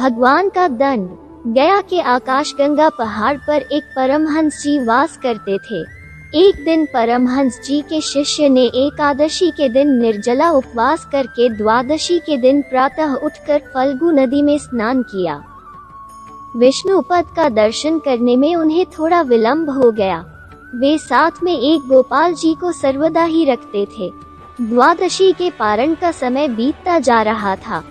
भगवान का दंड। गया के आकाशगंगा पहाड़ पर एक परमहंस जी वास करते थे। एक दिन परमहंस जी के शिष्य ने एकादशी के दिन निर्जला उपवास करके द्वादशी के दिन प्रातः उठकर फल्गु नदी में स्नान किया। विष्णुपद का दर्शन करने में उन्हें थोड़ा विलंब हो गया। वे साथ में एक गोपाल जी को सर्वदा ही रखते थे। द्वादशी के पारण का समय बीतता जा रहा था।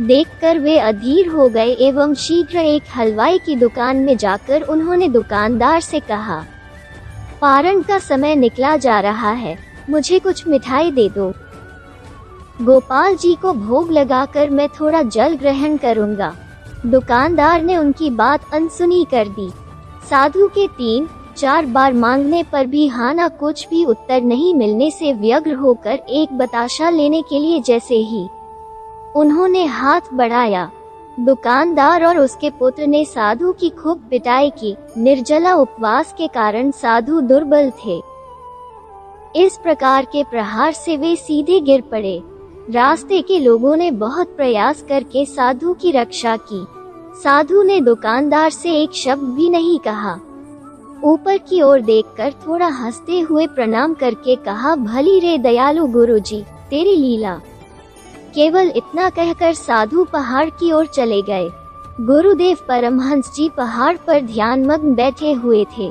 देखकर वे अधीर हो गए एवं शीघ्र एक हलवाई की दुकान में जाकर उन्होंने दुकानदार से कहा, पारण का समय निकला जा रहा है, मुझे कुछ मिठाई दे दो। गोपाल जी को भोग लगाकर मैं थोड़ा जल ग्रहण करूंगा। दुकानदार ने उनकी बात अनसुनी कर दी। साधु के 3-4 बार मांगने पर भी हाना कुछ भी उत्तर नहीं मिलने से व्यग्र होकर एक बताशा लेने के लिए जैसे ही उन्होंने हाथ बढ़ाया, दुकानदार और उसके पुत्र ने साधु की खूब पिटाई की। निर्जला उपवास के कारण साधु दुर्बल थे। इस प्रकार के प्रहार से वे सीधे गिर पड़े। रास्ते के लोगों ने बहुत प्रयास करके साधु की रक्षा की। साधु ने दुकानदार से एक शब्द भी नहीं कहा। ऊपर की ओर देखकर थोड़ा हंसते हुए प्रणाम करके कहा, भली रे दयालु गुरुजी, तेरी लीला। केवल इतना कहकर साधु पहाड़ की ओर चले गए। गुरुदेव परमहंस जी पहाड़ पर ध्यानमग्न बैठे हुए थे।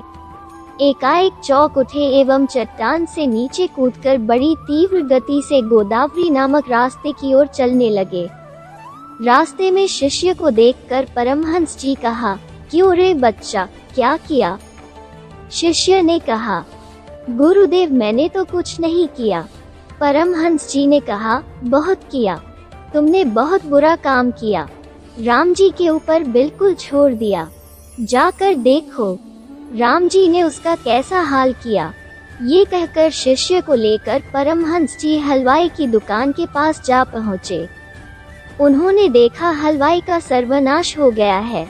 एकाएक चौंक उठे एवं चट्टान से नीचे कूदकर बड़ी तीव्र गति से गोदावरी नामक रास्ते की ओर चलने लगे। रास्ते में शिष्य को देखकर परमहंस जी कहा, क्यों रे बच्चा, क्या किया? शिष्य ने कहा, गुरुदेव मैंने तो कुछ नहीं किया। परमहंस जी ने कहा, बहुत किया, तुमने बहुत बुरा काम किया। राम जी के ऊपर बिल्कुल छोड़ दिया, जाकर देखो राम जी ने उसका कैसा हाल किया। ये कहकर शिष्य को लेकर परमहंस जी हलवाई की दुकान के पास जा पहुँचे। उन्होंने देखा हलवाई का सर्वनाश हो गया है।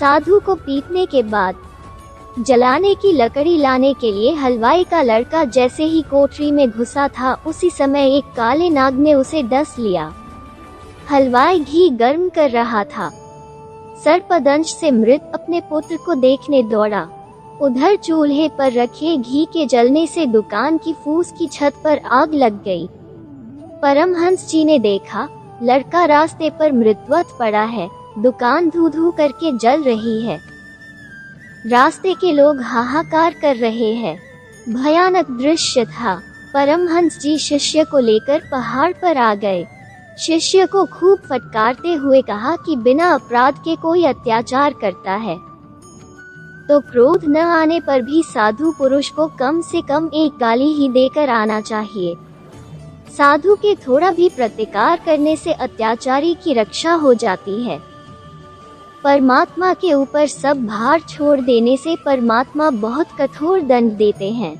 साधु को पीटने के बाद जलाने की लकड़ी लाने के लिए हलवाई का लड़का जैसे ही कोठरी में घुसा था, उसी समय एक काले नाग ने उसे डस लिया। हलवाई घी गर्म कर रहा था। सर्पदंश से मृत अपने पुत्र को देखने दौड़ा। उधर चूल्हे पर रखे घी के जलने से दुकान की फूस की छत पर आग लग गई। परमहंस जी ने देखा, लड़का रास्ते पर मृतवत पड़ा है, दुकान धू धू करके जल रही है। रास्ते के लोग हाहाकार कर रहे हैं। भयानक दृश्य था। परमहंस जी शिष्य को लेकर पहाड़ पर आ गए। शिष्य को खूब फटकारते हुए कहा कि बिना अपराध के कोई अत्याचार करता है तो क्रोध न आने पर भी साधु पुरुष को कम से कम एक गाली ही देकर आना चाहिए। साधु के थोड़ा भी प्रतिकार करने से अत्याचारी की रक्षा हो जाती है। परमात्मा के ऊपर सब भार छोड़ देने से परमात्मा बहुत कठोर दंड देते हैं।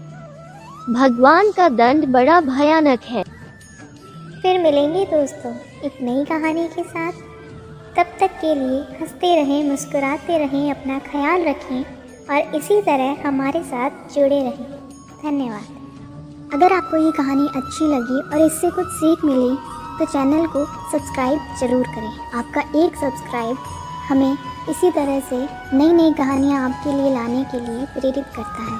भगवान का दंड बड़ा भयानक है। फिर मिलेंगे दोस्तों एक नई कहानी के साथ। तब तक के लिए हंसते रहें, मुस्कुराते रहें, अपना ख्याल रखें और इसी तरह हमारे साथ जुड़े रहें। धन्यवाद। अगर आपको ये कहानी अच्छी लगी और इससे कुछ सीख मिली तो चैनल को सब्सक्राइब ज़रूर करें। आपका एक सब्सक्राइब हमें इसी तरह से नई नई कहानियाँ आपके लिए लाने के लिए प्रेरित करता है।